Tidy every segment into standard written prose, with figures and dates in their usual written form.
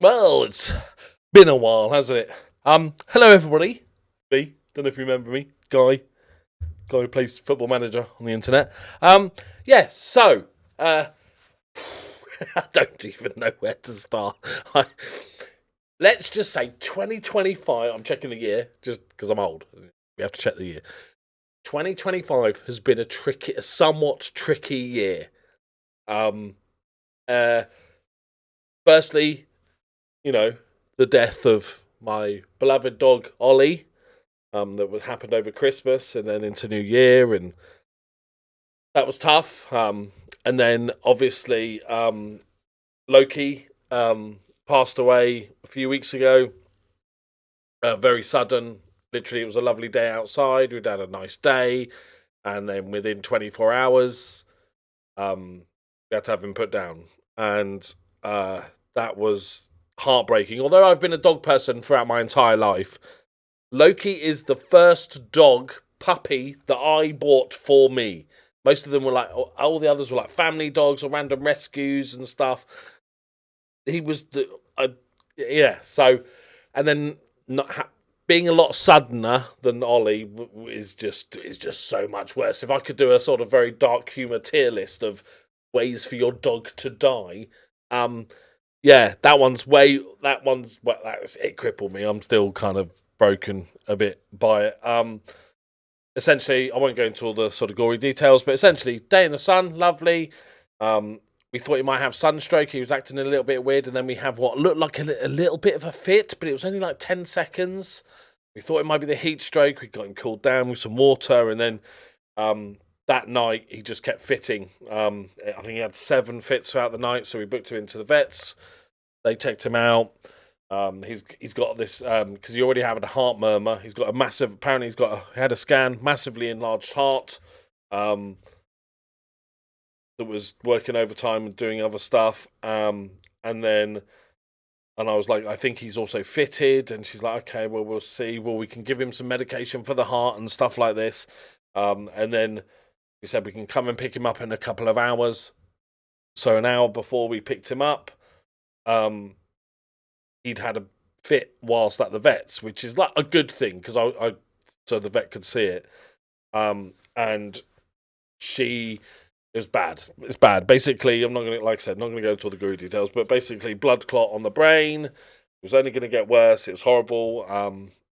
Well, it's been a while, hasn't it? Hello everybody. Me, don't know if you remember me, guy who plays Football Manager on the internet. Yeah. So, I don't even know where to start. Let's just say 2025. I'm checking the year just because I'm old. We have to check the year. 2025 has been a somewhat tricky year. Uh, Firstly, the death of my beloved dog Ollie, that happened over Christmas and then into New Year, and that was tough. And then obviously Loki passed away a few weeks ago. Very sudden. Literally, it was a lovely day outside. We'd had a nice day, and then within 24 hours, we had to have him put down, and that was heartbreaking. Although I've been a dog person throughout my entire life, Loki is the first puppy that I bought for me. Most of them were all the others were like family dogs or random rescues and stuff. He was so, and then being a lot suddener than Ollie is just so much worse. If I could do a sort of very dark humour tier list of ways for your dog to die, yeah, that's it crippled me. I'm still kind of broken a bit by it. Essentially, I won't go into all the sort of gory details, but essentially, day in the sun, lovely. We thought he might have sunstroke. He was acting a little bit weird, and then we have what looked like a little bit of a fit, but it was only like 10 seconds. We thought it might be the heat stroke. We got him cooled down with some water, and then that night he just kept fitting. I think he had 7 fits throughout the night, so we booked him into the vets. They checked him out. He's got this because he already had a heart murmur. He's got a massive. Apparently, he had a scan, massively enlarged heart. That was working overtime and doing other stuff. And I was like, I think he's also fitted. And she's like, okay, well, we'll see. Well, we can give him some medication for the heart and stuff like this. And then he said we can come and pick him up in a couple of hours. So an hour before we picked him up, he'd had a fit whilst at the vets, which is like a good thing because I so the vet could see it. And it was bad. It's bad. Basically, I'm not going to, like I said, not going to go into all the gory details, but basically blood clot on the brain. It was only going to get worse. It was horrible.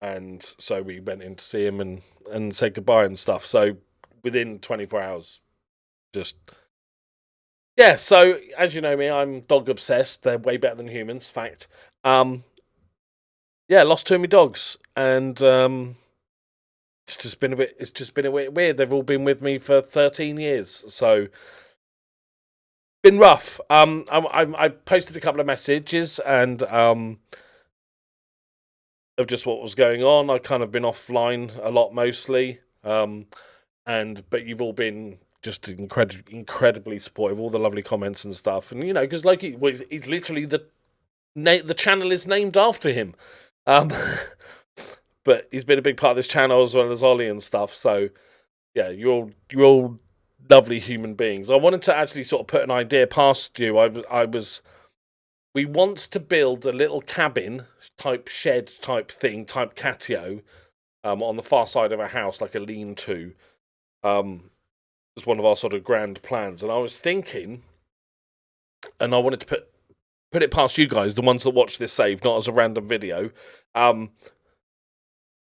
And so we went in to see him and said goodbye and stuff. So within 24 hours, yeah. So as you know me, I'm dog obsessed. They're way better than humans. Fact. Yeah, lost 2 of my dogs, and it's just been a bit weird. They've all been with me for 13 years, so been rough. I posted a couple of messages and of just what was going on. I've kind of been offline a lot mostly, but you've all been just incredibly supportive. All the lovely comments and stuff, and because Loki, he's literally the channel is named after him. But he's been a big part of this channel as well as Ollie and stuff. So, yeah, you're all lovely human beings. I wanted to actually sort of put an idea past you. We want to build a little cabin type shed type thing, type catio, on the far side of our house, like a lean-to. It's one of our sort of grand plans. And I was thinking, and I wanted to put it past you guys, the ones that watch this save, not as a random video.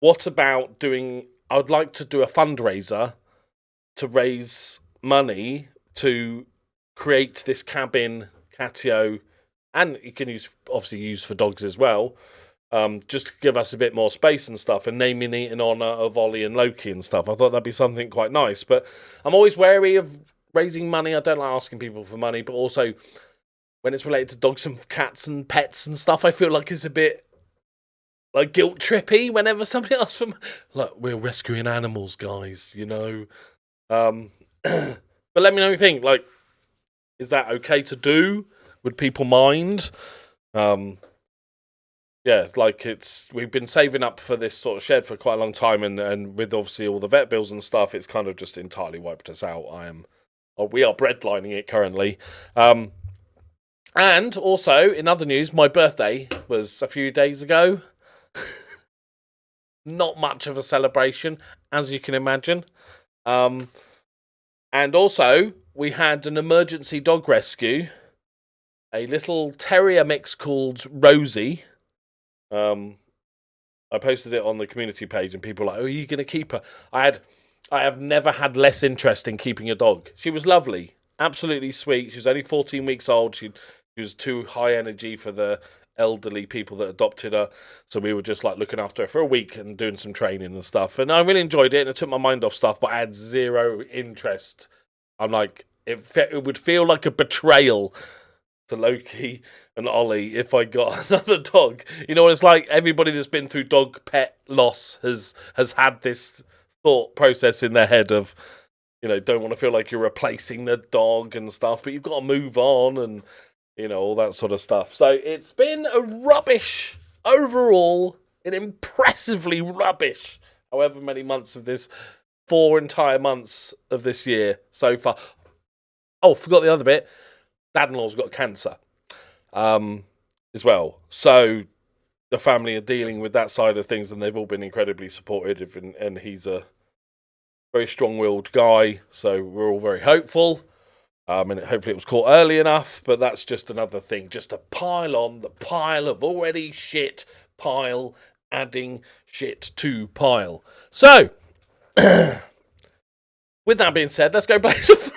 What about I would like to do a fundraiser to raise money to create this cabin catio, and you can obviously use for dogs as well, just to give us a bit more space and stuff, and naming it in honour of Ollie and Loki and stuff. I thought that'd be something quite nice, but I'm always wary of raising money. I don't like asking people for money, but also when it's related to dogs and cats and pets and stuff, I feel like it's a bit like guilt trippy whenever somebody asks for look, we're rescuing animals, guys, But let me know what you think. Like, is that okay to do? Would people mind? Yeah, like we've been saving up for this sort of shed for quite a long time, and with obviously all the vet bills and stuff, it's kind of just entirely wiped us out. We are breadlining it currently. And also, in other news, my birthday was a few days ago. Not much of a celebration, as you can imagine. And also, we had an emergency dog rescue. A little terrier mix called Rosie. I posted it on the community page, and people were like, "Oh, are you going to keep her?" I have never had less interest in keeping a dog. She was lovely, absolutely sweet. She was only 14 weeks old. She was too high energy for the elderly people that adopted her, so we were just like looking after her for a week and doing some training and stuff. And I really enjoyed it, and it took my mind off stuff. But I had zero interest. I'm like, it would feel like a betrayal to Loki and Ollie if I got another dog. You know what it's like? Everybody that's been through dog pet loss has had this thought process in their head of, you know, don't want to feel like you're replacing the dog and stuff, but you've got to move on and, you know, all that sort of stuff. So it's been a rubbish overall, an impressively rubbish, however many months of this, 4 entire months of this year so far. Oh, forgot the other bit. Dad-in-law's got cancer as well. So the family are dealing with that side of things, and they've all been incredibly supportive, and he's a very strong-willed guy, so we're all very hopeful. And hopefully it was caught early enough, but that's just another thing, just to pile on the pile of already shit pile, adding shit to pile. So, with that being said, let's go play some...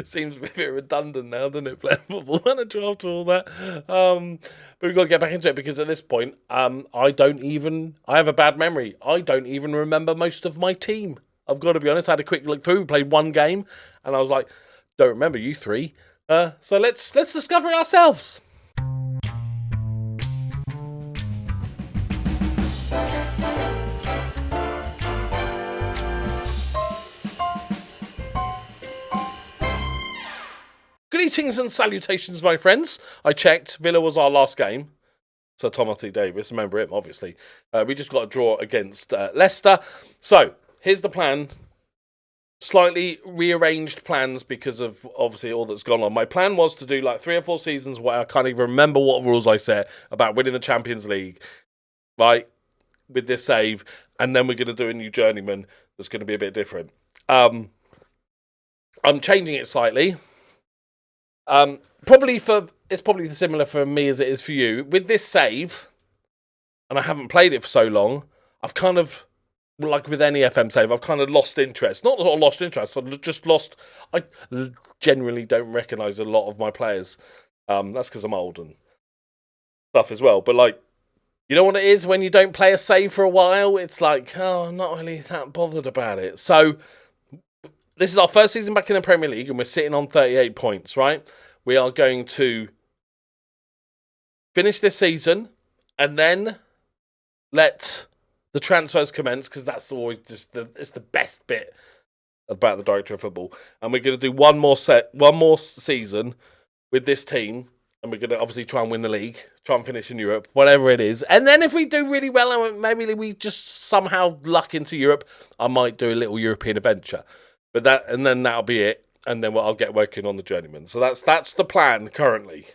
Seems a bit redundant now, doesn't it? Playing football manager after all that. But we've got to get back into it, because at this point, I have a bad memory. I don't even remember most of my team. I've got to be honest. I had a quick look through. We played one game, and I was like, don't remember you three. So let's discover it ourselves. Greetings and salutations, my friends. I checked. Villa was our last game. So Timothy Davis, remember him, obviously. We just got a draw against Leicester. So here's the plan. Slightly rearranged plans because of obviously all that's gone on. My plan was to do like 3 or 4 seasons where I can't even remember what rules I set about winning the Champions League, right, with this save, and then we're going to do a new journeyman that's going to be a bit different. I'm changing it slightly. It's probably similar for me as it is for you. With this save, and I haven't played it for so long, I've kind of, like with any FM save, I've kind of lost interest. Not sort of lost interest, I've just lost... I generally don't recognise a lot of my players. That's because I'm old and stuff as well. But, like, you know what it is when you don't play a save for a while? It's like, oh, I'm not really that bothered about it. So, this is our first season back in the Premier League, and we're sitting on 38 points, right? We are going to finish this season, and then let the transfers commence, because that's always just it's the best bit about the director of football. And we're going to do one more season with this team, and we're going to obviously try and win the league, try and finish in Europe, whatever it is. And then if we do really well, and maybe we just somehow luck into Europe, I might do a little European adventure. And then that'll be it. And then I'll get working on the journeyman. So that's the plan currently.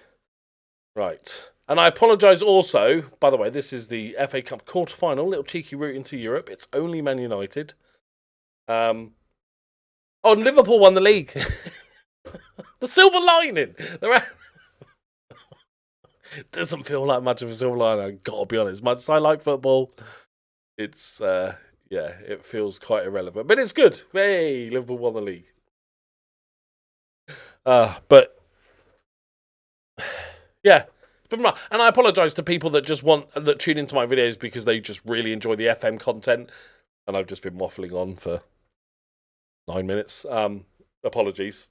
Right. And I apologise also, by the way, this is the FA Cup quarter-final, little cheeky route into Europe. It's only Man United. And Liverpool won the league. The silver lining. It doesn't feel like much of a silver lining, I've got to be honest. As much as I like football, it's, it feels quite irrelevant. But it's good. Hey, Liverpool won the league. But, yeah. And I apologise to people that that tune into my videos because they just really enjoy the FM content, and I've just been waffling on for 9 minutes. Apologies.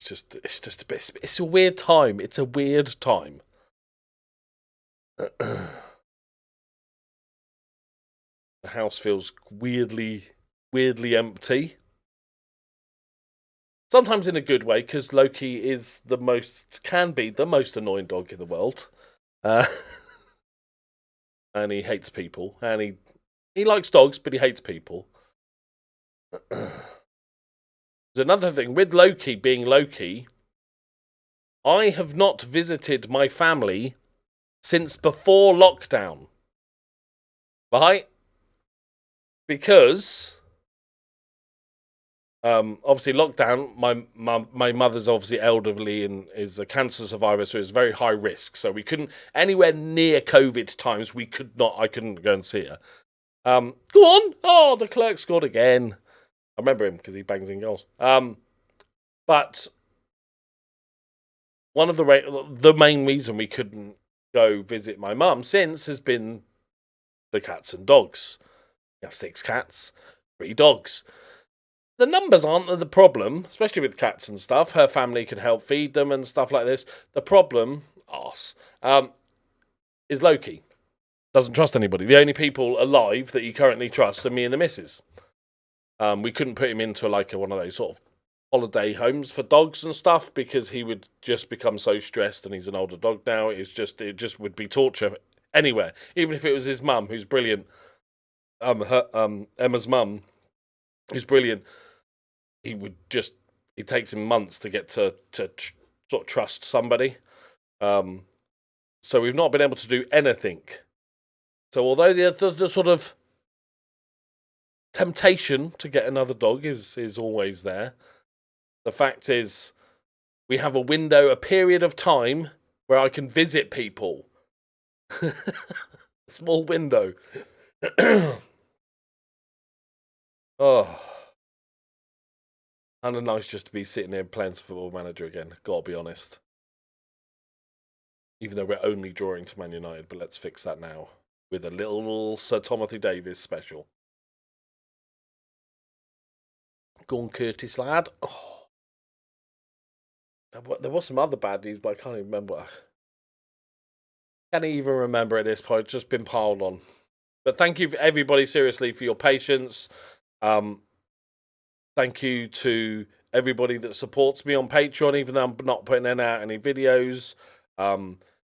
It's just a bit. It's a weird time. It's a weird time. The house feels weirdly empty. Sometimes in a good way, because Loki is can be the most annoying dog in the world. And he hates people. And he likes dogs, but he hates people. There's another thing. With Loki being Loki, I have not visited my family since before lockdown. Right? Because obviously lockdown, my mother's obviously elderly and is a cancer survivor, so it's very high risk. So we couldn't anywhere near COVID times. I couldn't go and see her. Go on. Oh, the clerk scored again. I remember him because he bangs in goals. But one of the main reason we couldn't go visit my mum since has been the cats and dogs. We have 6 cats, 3 dogs. The numbers aren't the problem, especially with cats and stuff. Her family can help feed them and stuff like this. The problem, is Loki. Doesn't trust anybody. The only people alive that he currently trusts are me and the missus. We couldn't put him into like one of those sort of holiday homes for dogs and stuff because he would just become so stressed, and he's an older dog now. It just would be torture anywhere, even if it was his mum, who's brilliant. Emma's mum, who's brilliant. It takes him months to get to sort of trust somebody. So we've not been able to do anything. So although the sort of temptation to get another dog is always there, the fact is we have a period of time where I can visit people. Small window. Oh. Kind of nice just to be sitting here playing Football Manager again, gotta be honest. Even though we're only drawing to Man United, but let's fix that now with a little Sir Timothy Davies special. Go on, Curtis, lad. Oh. There was some other baddies, but I can't even remember. Can't even remember at this point. It's just been piled on. But thank you, everybody, seriously, for your patience. Thank you to everybody that supports me on Patreon, even though I'm not putting out any videos. At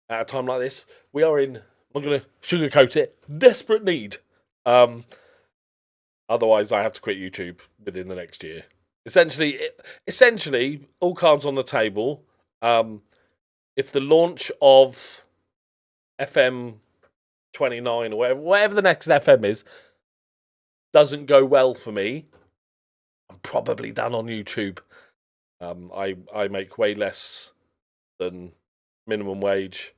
a time like this, we are in, I'm going to sugarcoat it, desperate need. Otherwise, I have to quit YouTube within the next year. Essentially, all cards on the table. If the launch of FM29 or whatever the next FM is doesn't go well for me, I'm probably done on YouTube. I make way less than minimum wage,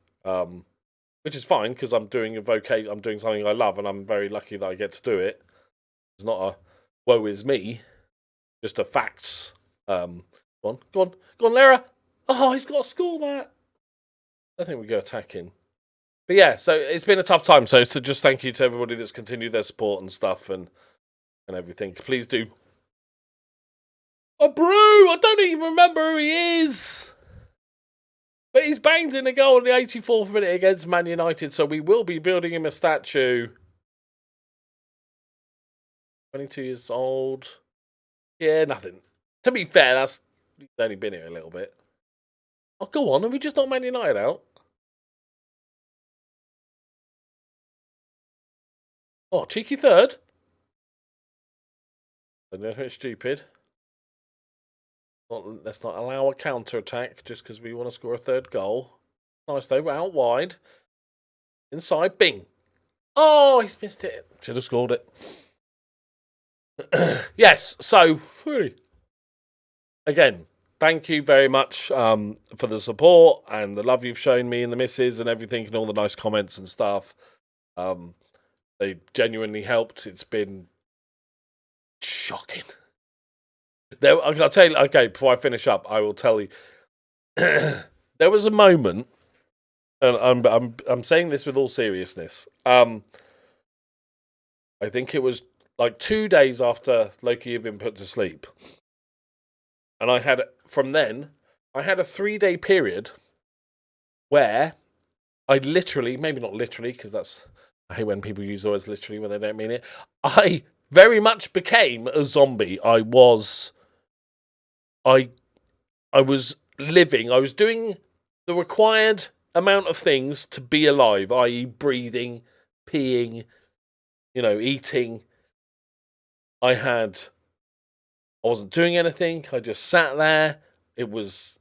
which is fine because I'm doing I'm doing something I love, and I'm very lucky that I get to do it. It's not a woe is me, just a facts. Go on, Lara. Oh, he's got to score that. I think we go attacking. But yeah, so it's been a tough time. So to just thank you to everybody that's continued their support and stuff and everything. Please do. Oh, Brew! I don't even remember who he is. But he's banged in a goal in the 84th minute against Man United, so we will be building him a statue. 22 years old. Yeah, nothing. To be fair, he's only been here a little bit. Oh, go on. Have we just knocked Man United out? Oh, cheeky third. That's a bit stupid. Let's not allow a counter-attack just because we want to score a third goal. Nice, though. Out wide. Inside. Bing. Oh, he's missed it. Should have scored it. Yes, so, again, thank you very much for the support and the love you've shown me and the missus and everything and all the nice comments and stuff. They genuinely helped. It's been shocking. I'll tell you, okay, before I finish up, I will tell you. There was a moment, and I'm saying this with all seriousness. I think it was like 2 days after Loki had been put to sleep. And I had a 3-day period where I literally, maybe not literally, because I hate when people use the words literally when they don't mean it. I very much became a zombie. I was living, I was doing the required amount of things to be alive, i.e. breathing, peeing, eating. I wasn't doing anything. I just sat there. It was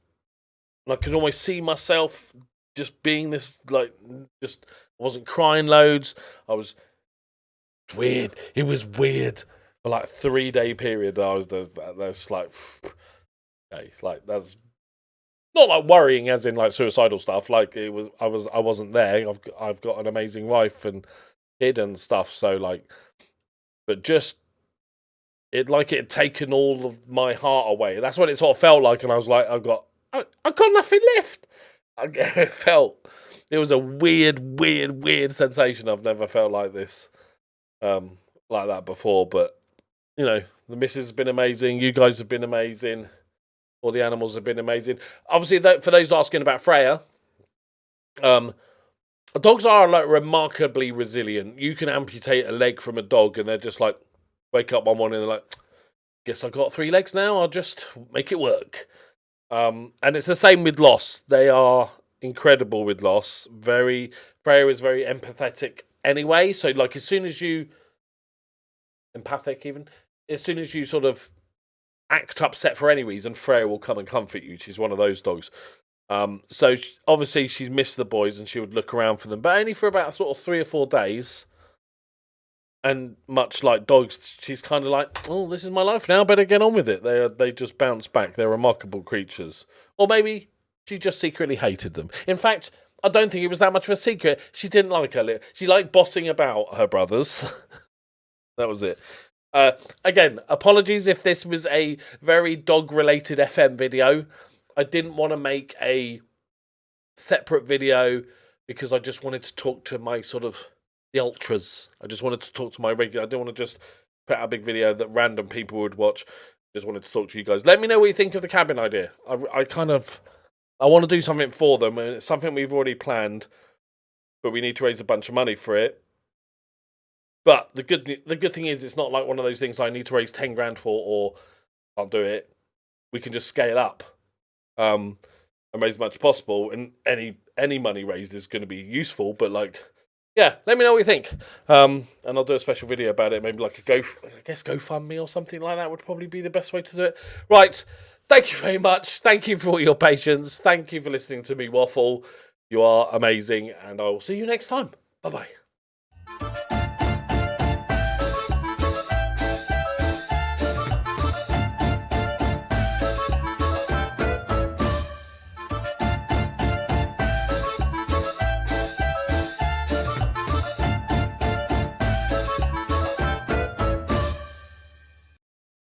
And I could almost see myself just being this, like, just, I wasn't crying loads. I was weird. It was weird for like 3-day period. I was, that's like, okay, like, that's not like worrying as in like suicidal stuff. Like it was, I wasn't there. I've got an amazing wife and kid and stuff. So like, but just, it had taken all of my heart away. That's what it sort of felt like. And I was like, I got nothing left. It was a weird sensation. I've never felt like this, like that before. But, you know, the missus has been amazing. You guys have been amazing. All the animals have been amazing. Obviously, for those asking about Freya, dogs are like remarkably resilient. You can amputate a leg from a dog and they're just like, wake up one morning and they're like, guess I've got 3 legs now. I'll just make it work. And it's the same with loss. They are incredible with loss. Freya is very empathetic anyway. So like as soon as you sort of act upset for any reason, Freya will come and comfort you. She's one of those dogs. So obviously she's missed the boys and she would look around for them, but only for about sort of 3 or 4 days. And much like dogs, she's kind of like, oh, this is my life now, better get on with it. They just bounce back. They're remarkable creatures. Or maybe she just secretly hated them. In fact, I don't think it was that much of a secret. She didn't like her. She liked bossing about her brothers. That was it. Again, apologies if this was a very dog-related FM video. I didn't want to make a separate video because I just wanted to talk to my sort of the ultras. I just wanted to talk to my regular. I didn't want to just put out a big video that random people would watch. Just wanted to talk to you guys. Let me know what you think of the cabin idea. I want to do something for them, and it's something we've already planned, but we need to raise a bunch of money for it. But the good thing is, it's not like one of those things I need to raise 10 grand for, or I'll do it. We can just scale up, and raise as much as possible. And any money raised is going to be useful. But like, yeah, let me know what you think. And I'll do a special video about it. Maybe like a GoFundMe or something like that would probably be the best way to do it. Right. Thank you very much. Thank you for all your patience. Thank you for listening to me waffle. You are amazing, and I will see you next time. Bye bye.